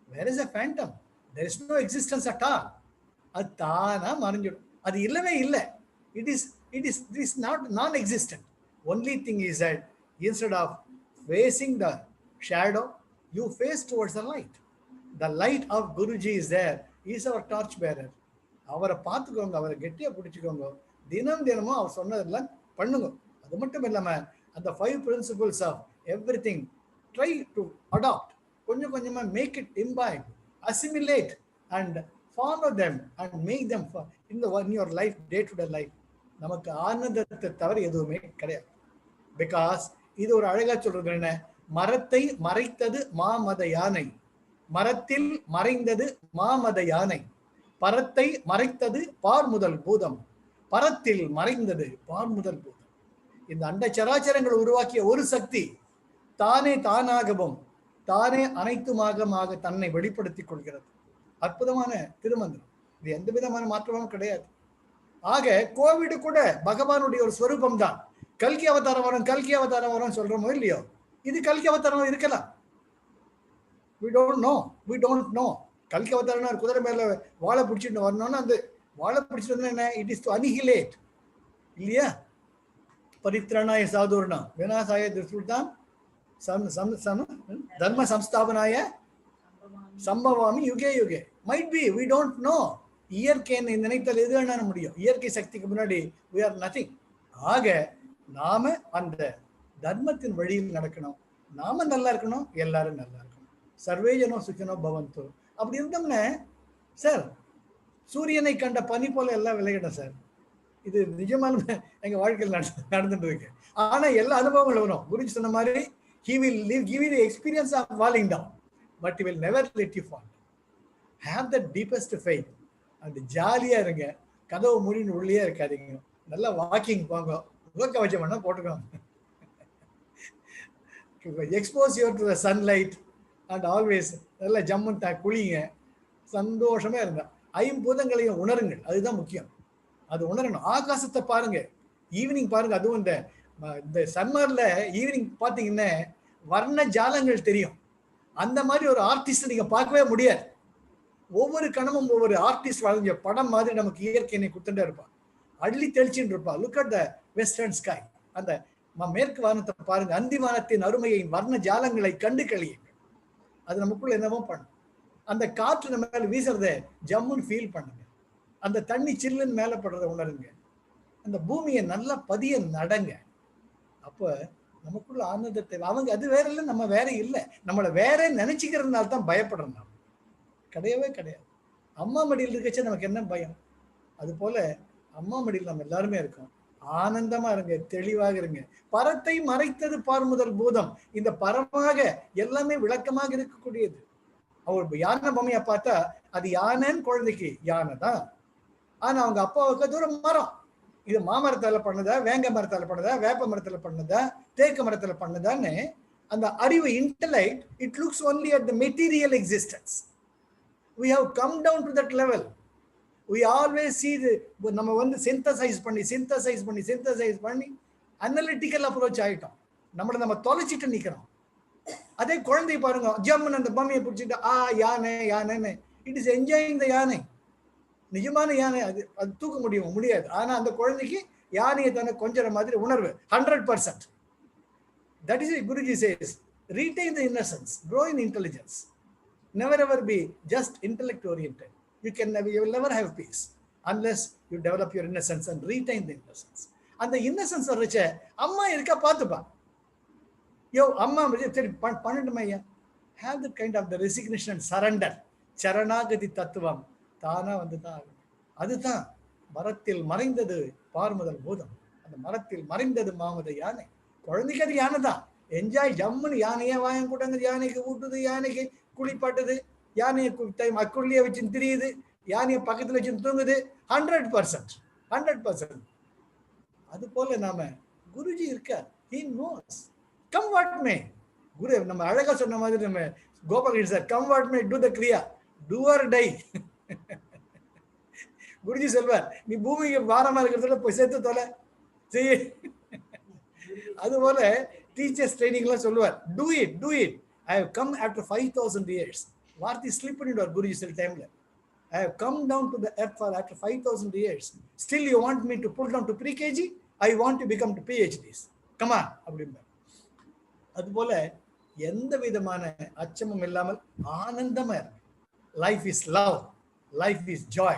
Where is a phantom, there is no existence at all. அது தானா மறைஞ்சிடும், அது இல்லவே இல்லை. It is it is not non existent. Only thing is that instead of facing the shadow, you face towards the light. The light of Guruji is there, is our torch bearer. அவரை பார்த்துக்கோங்க, அவரை கெட்டியாக பிடிச்சிக்கோங்க, தினம் தினமும் அவர் சொன்னதெல்லாம் பண்ணுங்க. அது மட்டும் இல்லாமல் அந்த 5 principles of everything try to adapt. கொஞ்சம் கொஞ்சமாக make it imbibe, assimilate and follow them and make them in your life, day to day life. நமக்கு ஆனந்தத்தை தவிர எதுவுமே கிடையாது. பிகாஸ் இது ஒரு அழகா சொல்றது என்ன, மரத்தை மறைத்தது மாமத யானை, மரத்தில் மறைந்தது மாமத யானை, பரத்தை மறைத்தது பார் முதல் பூதம், பரத்தில் மறைந்தது பார் முதல் பூதம். இந்த அண்ட சராச்சரங்களை உருவாக்கிய ஒரு சக்தி தானே தானாகவும் தானே அனைத்துமாக தன்னை வெளிப்படுத்திக் கொள்கிறது. அற்புதமான திருமந்திரம், இது எந்த விதமான மாற்றமும் கிடையாது. ஆக கோவிட் கூட பகவானுடைய ஒரு ஸ்வரூபம் தான். கல்கி அவதாரம் வரும், கல்கி அவதாரம் வரும் சொல்றோமோ இல்லையோ, இது கல்கி அவதாரம் இருக்கலாம். we don't know. கல்கி அவதாரம் குதிரை மேல வாழை பிடிச்சிட்டு வரணும்னா அந்த வாழை பிடிச்சிட்டு வந்து என்ன, இட் இஸ் டு அனிஹிலேட் இல்லையா. பரித்ரணாய சாதுர்ணா விநாசாய துஷ்டான் தர்ம சம்ஸ்தாபனாய சம்பவாமி யுகே யுகே. Might be, we don't know. இயற்கைன்னு நினைத்தல் எது வேணா முடியும், இயற்கை சக்திக்கு முன்னாடி we are nothing. ஆக நாம அந்த தர்மத்தின் வழியில் நடக்கணும், நாம நல்லா இருக்கணும், எல்லாரும் நல்லா இருக்கணும். சர்வேஜனோ சுச்சனோ பவந்தோ. அப்படி இருந்தோம்னா சார் சூரியனை கண்ட பனி போல எல்லாம் விளையிடும் சார். இது நிஜமான எங்க வாழ்க்கையில் நடந்துட்டு இருக்கு. ஆனா எல்லா அனுபவங்களும் வரும். குருஜி சொன்ன மாதிரி he will give you the experience of falling down, but he will never let you fall. Have the deepest faith and ஜாலியா இருங்க, கதவு மூடின்னு உள்ளே இருக்காதீங்க, நல்லா வாக்கிங் போங்க, முக வச்ச பண்ண போட்டுக்கோங்க, expose your to the sunlight and always நல்லா ஜம்முன் குளிங்க, சந்தோஷமா இருங்க, ஐம்பூதங்களையும் உணருங்கள், அதுதான் முக்கியம். அது உணரணும். ஆகாசத்தை பாருங்க, ஈவினிங் பாருங்க, அதுவும் இந்த சம்மர்ல ஈவினிங் பார்த்தீங்கன்னா வர்ண ஜாலங்கள் தெரியும். அந்த மாதிரி ஒரு ஆர்டிஸ்ட் நீங்க பார்க்கவே முடியாது. ஒவ்வொரு கணமும் ஒவ்வொரு ஆர்டிஸ்ட் வரைஞ்ச படம் மாதிரி நமக்கு இயற்கையை குத்துட்டே இருப்பான், அள்ளி தெளிச்சுட்டு இருப்பான். Look at the western sky, அந்த மேற்கு வானத்தை பாருங்க, அந்தி வானத்தின் அருமையை வர்ண ஜாலங்களை கண்டு கழியுங்க. அது நமக்குள்ள என்னவோ பண்ணும். அந்த காற்று நம்ம மேல வீசுறத ஜம்முன்னு ஃபீல் பண்ணுங்க, அந்த தண்ணி சில்லுன்னு மேலே படுறத உணருங்க, அந்த பூமியை நல்லா பதிய நடங்க. அப்ப நமக்குள்ள ஆனந்தத்தை அவங்க அது வேற இல்லை, நம்ம வேற இல்லை, நம்மளை வேற நினைச்சுக்கிறதுனால தான் பயப்படுறோம். நாம் கிடையவே கிடையாது. அம்மா மடியில் இருக்கச்சே நமக்கு என்ன பயம்? அது போல அம்மா மடியில் நம்ம எல்லாருமே இருக்கோம். ஆனந்தமா இருங்க, தெளிவாக இருங்க. பரத்தை மறைத்தது பார் முதல் பூதம். இந்த பரமாக எல்லாமே விளக்கமாக இருக்கக்கூடியது. அவர் யானை பொம்மையை பார்த்தா அது யானைன்னு குழந்தைக்கு யானை தான். ஆனா அவங்க அப்பாவுக்கு தூரம் மரம். இது மாமரத்தால பண்ணதா, வேங்க மரத்தால பண்ணதா, வேப்ப மரத்துல பண்ணதா, தேக்கு மரத்துல பண்ணதான்னு அந்த அறிவு intellect, it looks only at the material existence. we have come down to that level. we always see நம்ம வந்து சிந்தசைஸ் பண்ணி அனலிட்டிக்கல் அப்ரோச் ஆயிட்டோம். நம்மளை நம்ம தொலைச்சிட்டு நிக்கிறோம். அதே குழந்தை பாருங்க, ஜம்முன்னு அந்த பொம்மையை பிடிச்சிட்டு யானை யானைன்னு இட் இஸ் என்ஜாயிங் த யானை. நிஜமான யானை அது தூக்க முடியாது. ஆனா அந்த குழந்தைக்கு யானையை தானே கொஞ்சற மாதிரி உணர்வு 100%. That is what Guruji says. Retain the innocence, grow in intelligence. Never ever be just intellect oriented. You will never have peace unless you develop your innocence and retain the innocence. அந்த innocence வரைச்ச அம்மா இருக்கா பார்த்துப்பா. அம்மா சரி பண்ணட்டுமா ஐயா, have that kind of the resignation and surrender. சரணாகதி தத்துவம் தானா வந்து தான். அதுதான் மரத்தில் மறைந்தது பார் முதல் பூதம். அந்த மரத்தில் மறைந்தது மாமத யானை. குழந்தைக்கு அது யானை தான். என்ஜாய் ஜம்முன்னு யானையே வாயம் கூட்டாங்க, யானைக்கு ஊட்டுது, யானைக்கு குளிப்பாட்டுது, யானையை அக்குள்ளியே வச்சு திரியுது, யானையை பக்கத்துல வச்சு தூங்குது. 100%. அது போல நாம குருஜி இருக்கார். He knows. Come what may. குரு நம்ம அழகா சொன்ன மாதிரி நம்ம Gopal sir, come what may, do the kriya, do or die. Guruji சொல்வார், நீ பூமிக்கு பாரமா இருக்கிறதுல போய் சேர்த்து தொலை செய்ய. அதுபோல டீச்சர்ஸ் ட்ரைனிங்லாம் சொல்லுவார், do it. I have come after 5,000 years. வார்த்தை ஸ்லிப் பண்ணிடுவார் குருஜி சில டைம்ல. I have come down to the earth for after 5,000 years. Still you want me to pull down to pre-KG? I want to become to PhDs. Come on. அப்படிம்பார். அதுபோல எந்த விதமான அச்சமும் இல்லாமல் ஆனந்தமா இருக்கு. Life is love. Life is joy.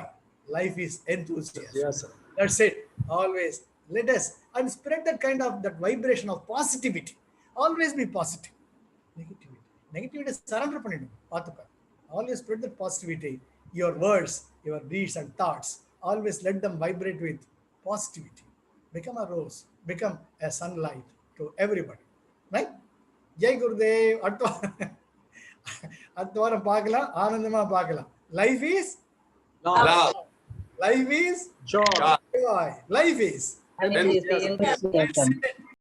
Life is enthusiasm. Yes, sir. That's it. Always let us and spread that kind of that vibration of positivity. Always be positive. Negativity surrender பண்ணிடும். பார்த்துப்பார். Always spread that positivity. Your words, your deeds and thoughts, always let them vibrate with positivity. Become a rose, become a sunlight to everybody. Right? Jai Gurudev. அடுத்த வாரம் பார்க்கலாம், ஆனந்தமா பார்க்கலாம். Life is Love. Life is Joy. joy. Life is